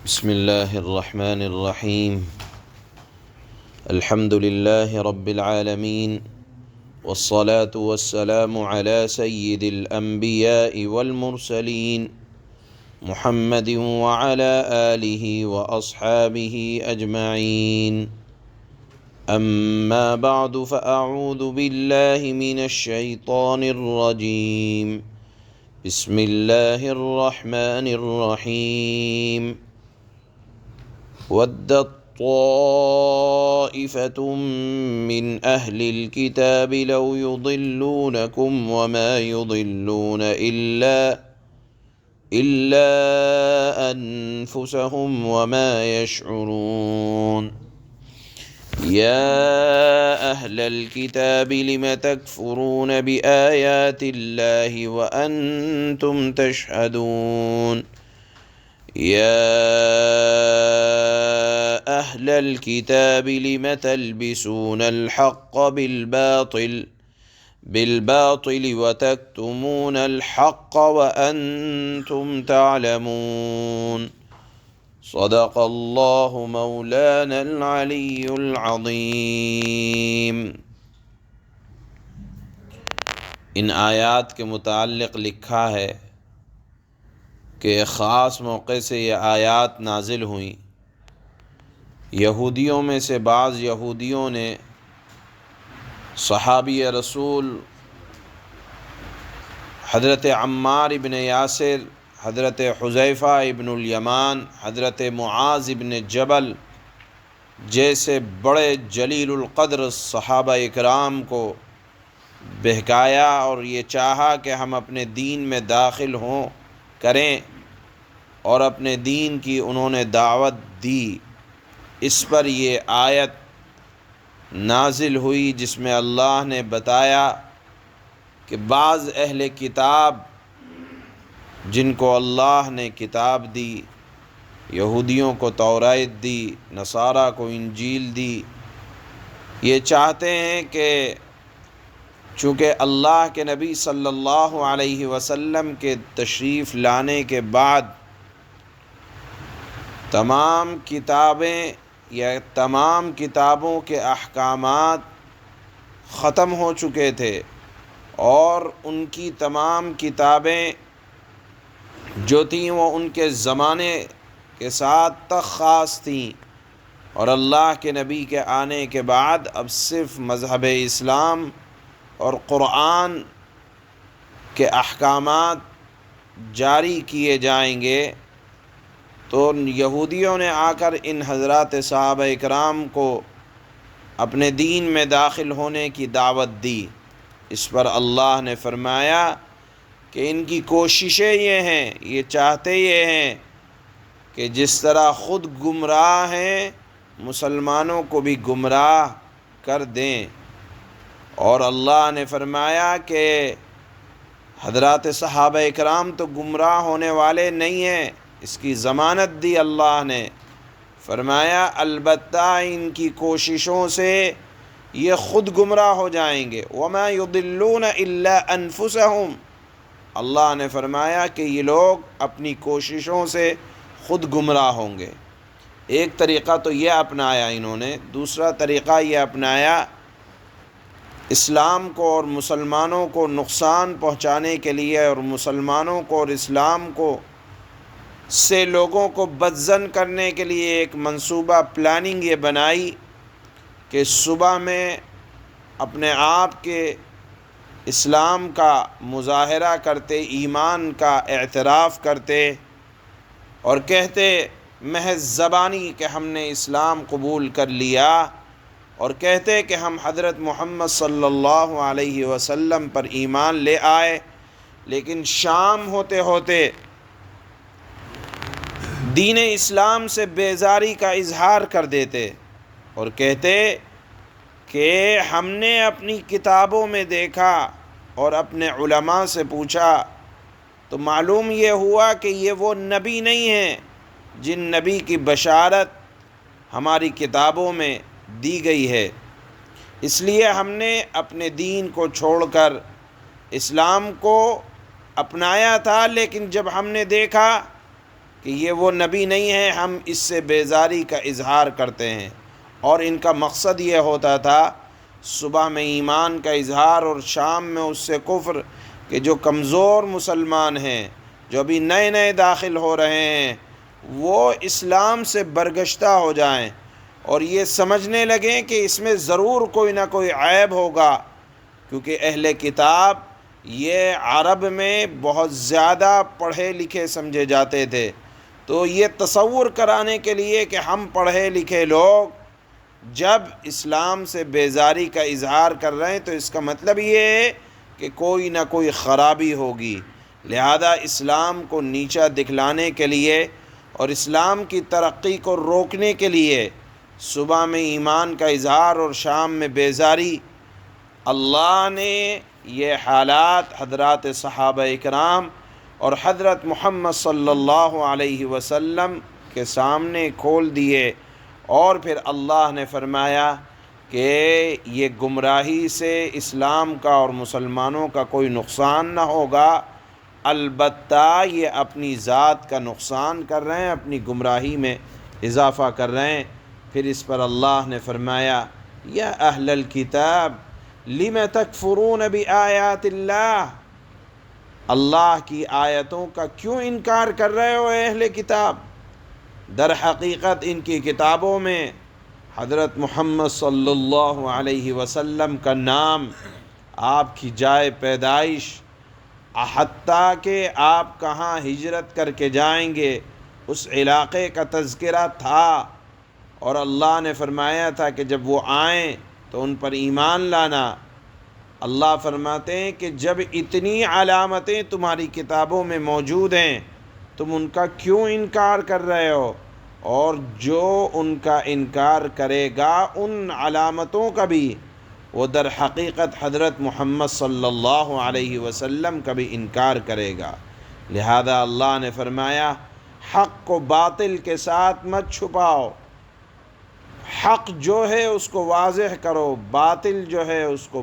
بسم الله الرحمن الرحيم. الحمد لله رب العالمين، والصلاة والسلام على سيد الأنبياء والمرسلين محمد وعلى آله وأصحابه أجمعين. أما بعد، فأعوذ بالله من الشيطان الرجيم. بسم الله الرحمن الرحيم. ودت طائفة من أهل الكتاب لو يضلونكم وما يضلون إلا أنفسهم وما يشعرون. يا أهل الكتاب لم تكفرون بآيات الله وأنتم تشهدون. يا أهل الكتاب لم تلبسون الحق بالباطل وتكتمون الحق وأنتم تعلمون. صدق الله مولانا العلي العظيم. ان آیات کے متعلق لکھا ہے کہ ایک خاص موقع سے یہ آیات نازل ہوئیں. یہودیوں میں سے بعض یہودیوں نے صحابی رسول حضرت عمار ابن یاسر، حضرت حذیفہ ابن الیمان، حضرت معاذ ابن جبل جیسے بڑے جلیل القدر صحابہ اکرام کو بہکایا اور یہ چاہا کہ ہم اپنے دین میں داخل کریں اور اپنے دین کی انہوں نے دعوت دی. اس پر یہ آیت نازل ہوئی جس میں اللہ نے بتایا کہ بعض اہل کتاب جن کو اللہ نے کتاب دی، یہودیوں کو توراۃ دی، نصارہ کو انجیل دی، یہ چاہتے ہیں کہ چونکہ اللہ کے نبی صلی اللہ علیہ وسلم کے تشریف لانے کے بعد تمام کتابوں کے احکامات ختم ہو چکے تھے اور ان کی تمام کتابیں جو تھیں وہ ان کے زمانے کے ساتھ تک خاص تھیں، اور اللہ کے نبی کے آنے کے بعد اب صرف مذہب اسلام اور قرآن کے احکامات جاری کیے جائیں گے. تو یہودیوں نے آ کر ان حضرات صحابہ اکرام کو اپنے دین میں داخل ہونے کی دعوت دی. اس پر اللہ نے فرمایا کہ ان کی کوششیں یہ ہیں، یہ چاہتے یہ ہیں کہ جس طرح خود گمراہ ہیں مسلمانوں کو بھی گمراہ کر دیں. اور اللہ نے فرمایا کہ حضرات صحابہ اکرام تو گمراہ ہونے والے نہیں ہیں، اس کی ضمانت دی اللہ نے. فرمایا البتہ ان کی کوششوں سے یہ خود گمراہ ہو جائیں گے. وما يضلون الا انفسهم. اللہ نے فرمایا کہ یہ لوگ اپنی کوششوں سے خود گمراہ ہوں گے. ایک طریقہ تو یہ اپنایا انہوں نے، دوسرا طریقہ یہ اپنایا اسلام کو اور مسلمانوں کو نقصان پہنچانے کے لیے اور مسلمانوں کو اور اسلام کو سے لوگوں کو بدظن کرنے کے لیے ایک منصوبہ پلاننگ یہ بنائی کہ صبح میں اپنے آپ کے اسلام کا مظاہرہ کرتے، ایمان کا اعتراف کرتے اور کہتے محض زبانی کہ ہم نے اسلام قبول کر لیا، اور کہتے کہ ہم حضرت محمد صلی اللہ علیہ وسلم پر ایمان لے آئے، لیکن شام ہوتے ہوتے دین اسلام سے بیزاری کا اظہار کر دیتے اور کہتے کہ ہم نے اپنی کتابوں میں دیکھا اور اپنے علماء سے پوچھا تو معلوم یہ ہوا کہ یہ وہ نبی نہیں ہیں جن نبی کی بشارت ہماری کتابوں میں دی گئی ہے. اس لیے ہم نے اپنے دین کو چھوڑ کر اسلام کو اپنایا تھا، لیکن جب ہم نے دیکھا کہ یہ وہ نبی نہیں ہے، ہم اس سے بیزاری کا اظہار کرتے ہیں۔ اور ان کا مقصد یہ ہوتا تھا صبح میں ایمان کا اظہار اور شام میں اس سے کفر، کہ جو کمزور مسلمان ہیں، جو ابھی نئے نئے داخل ہو رہے ہیں، وہ اسلام سے برگشتہ ہو جائیں اور یہ سمجھنے لگیں کہ اس میں ضرور کوئی نہ کوئی عیب ہوگا، کیونکہ اہل کتاب یہ عرب میں بہت زیادہ پڑھے لکھے سمجھے جاتے تھے۔ تو یہ تصور کرانے کے لیے کہ ہم پڑھے لکھے لوگ جب اسلام سے بیزاری کا اظہار کر رہے ہیں تو اس کا مطلب یہ ہے کہ کوئی نہ کوئی خرابی ہوگی، لہذا اسلام کو نیچا دکھلانے کے لیے اور اسلام کی ترقی کو روکنے کے لیے صبح میں ایمان کا اظہار اور شام میں بیزاری۔ اللہ نے یہ حالات حضرات صحابہ اکرام اور حضرت محمد صلی اللہ علیہ وسلم کے سامنے کھول دیے، اور پھر اللہ نے فرمایا کہ یہ گمراہی سے اسلام کا اور مسلمانوں کا کوئی نقصان نہ ہوگا، البتہ یہ اپنی ذات کا نقصان کر رہے ہیں، اپنی گمراہی میں اضافہ کر رہے ہیں۔ پھر اس پر اللہ نے فرمایا یا اہل الکتاب لم تکفرون بآیات اللہ، اللہ کی آیتوں کا کیوں انکار کر رہے ہو اے اہل کتاب؟ در حقیقت ان کی کتابوں میں حضرت محمد صلی اللہ علیہ وسلم کا نام، آپ کی جائے پیدائش، حتیٰ کہ آپ کہاں ہجرت کر کے جائیں گے اس علاقے کا تذکرہ تھا، اور اللہ نے فرمایا تھا کہ جب وہ آئیں تو ان پر ایمان لانا۔ اللہ فرماتے ہیں کہ جب اتنی علامتیں تمہاری کتابوں میں موجود ہیں تم ان کا کیوں انکار کر رہے ہو؟ اور جو ان کا انکار کرے گا ان علامتوں کا بھی، وہ در حقیقت حضرت محمد صلی اللہ علیہ وسلم کا بھی انکار کرے گا۔ لہذا اللہ نے فرمایا حق کو باطل کے ساتھ مت چھپاؤ، حق جو ہے اس کو واضح کرو، باطل جو ہے اس کو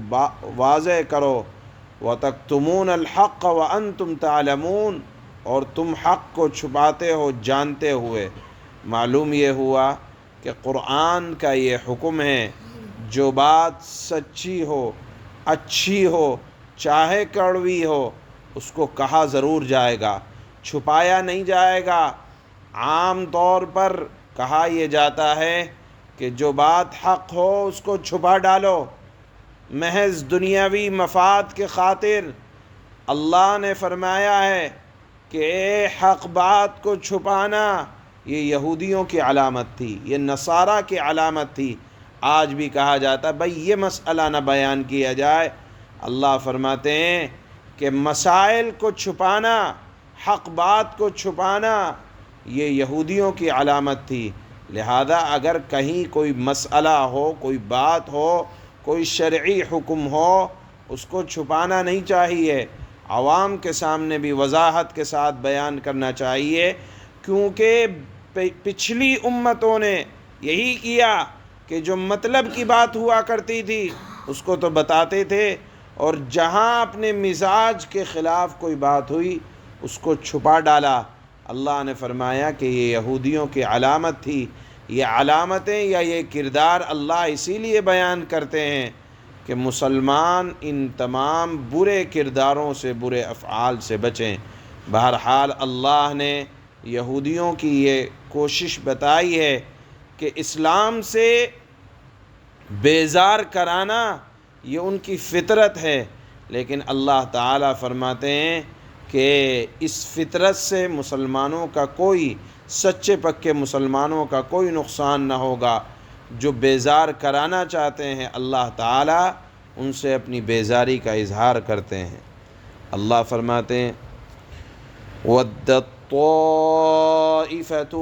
واضح کرو۔ وَتَكْتُمُونَ الْحَقَّ وَأَنْتُمْ تَعْلَمُونَ، اور تم حق کو چھپاتے ہو جانتے ہوئے۔ معلوم یہ ہوا کہ قرآن کا یہ حکم ہے، جو بات سچی ہو، اچھی ہو، چاہے کڑوی ہو، اس کو کہا ضرور جائے گا، چھپایا نہیں جائے گا۔ عام طور پر کہا یہ جاتا ہے کہ جو بات حق ہو اس کو چھپا ڈالو، محض دنیاوی مفاد کے خاطر۔ اللہ نے فرمایا ہے کہ حق بات کو چھپانا یہ یہودیوں کی علامت تھی، یہ نصارہ کی علامت تھی۔ آج بھی کہا جاتا ہے بھئی یہ مسئلہ نہ بیان کیا جائے۔ اللہ فرماتے ہیں کہ مسائل کو چھپانا، حق بات کو چھپانا یہ یہودیوں کی علامت تھی۔ لہذا اگر کہیں کوئی مسئلہ ہو، کوئی بات ہو، کوئی شرعی حکم ہو، اس کو چھپانا نہیں چاہیے، عوام کے سامنے بھی وضاحت کے ساتھ بیان کرنا چاہیے، کیونکہ پچھلی امتوں نے یہی کیا کہ جو مطلب کی بات ہوا کرتی تھی اس کو تو بتاتے تھے، اور جہاں اپنے مزاج کے خلاف کوئی بات ہوئی اس کو چھپا ڈالا۔ اللہ نے فرمایا کہ یہ یہودیوں کی علامت تھی۔ یہ علامتیں یا یہ کردار اللہ اسی لیے بیان کرتے ہیں کہ مسلمان ان تمام برے کرداروں سے، برے افعال سے بچیں۔ بہرحال اللہ نے یہودیوں کی یہ کوشش بتائی ہے کہ اسلام سے بیزار کرانا یہ ان کی فطرت ہے، لیکن اللہ تعالیٰ فرماتے ہیں کہ اس فطرت سے مسلمانوں کا کوئی، سچے پکے مسلمانوں کا کوئی نقصان نہ ہوگا۔ جو بیزار کرانا چاہتے ہیں اللہ تعالیٰ ان سے اپنی بیزاری کا اظہار کرتے ہیں۔ اللہ فرماتے ہیں وَدَّتْ طَائِفَةٌ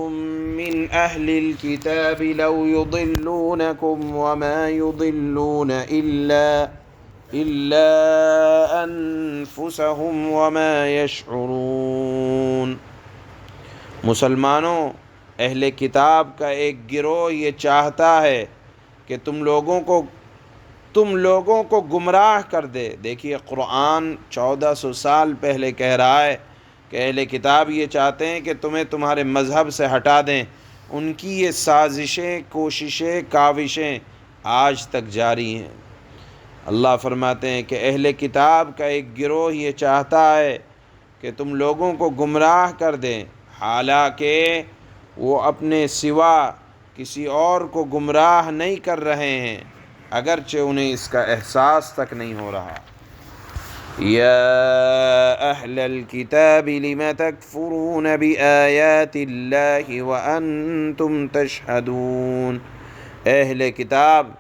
مِّنْ أَهْلِ الْكِتَابِ لَوْ يُضِلُّونَكُمْ وَمَا يُضِلُّونَ إِلَّا أَنفُسَهُمْ وَمَا يَشْعُرُونَ۔ مسلمانوں، اہل کتاب کا ایک گروہ یہ چاہتا ہے کہ تم لوگوں کو گمراہ کر دے۔ دیکھیے قرآن 1400 سال پہلے کہہ رہا ہے کہ اہل کتاب یہ چاہتے ہیں کہ تمہیں تمہارے مذہب سے ہٹا دیں۔ ان کی یہ سازشیں، کوششیں، کاوشیں آج تک جاری ہیں۔ اللہ فرماتے ہیں کہ اہل کتاب کا ایک گروہ یہ چاہتا ہے کہ تم لوگوں کو گمراہ کر دیں، حالانکہ وہ اپنے سوا کسی اور کو گمراہ نہیں کر رہے ہیں، اگرچہ انہیں اس کا احساس تک نہیں ہو رہا۔ یا اہل الکتاب لم تکفرون بآیات اللہ وانتم تشہدون، اہل کتاب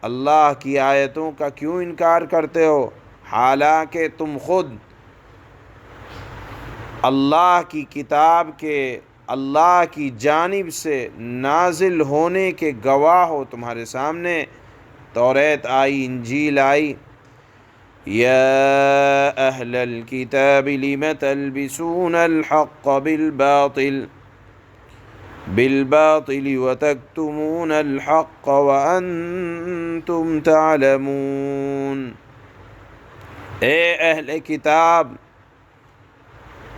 اللہ کی آیتوں کا کیوں انکار کرتے ہو حالانکہ تم خود اللہ کی کتاب کے اللہ کی جانب سے نازل ہونے کے گواہ ہو، تمہارے سامنے توریت آئی، انجیل آئی۔ یا اہل الکتاب لم تلبسون الحق بالباطل وتکتمون الحق وانتم تعلمون، اے اہل کتاب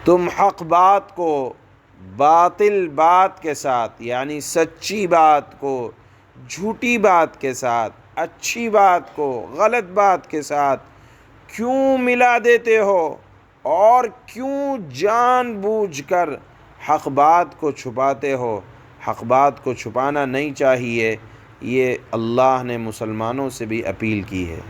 تم حق بات کو باطل بات کے ساتھ، یعنی سچی بات کو جھوٹی بات کے ساتھ، اچھی بات کو غلط بات کے ساتھ کیوں ملا دیتے ہو، اور کیوں جان بوجھ کر حق بات کو چھپاتے ہو؟ حق بات کو چھپانا نہیں چاہیے، یہ اللہ نے مسلمانوں سے بھی اپیل کی ہے۔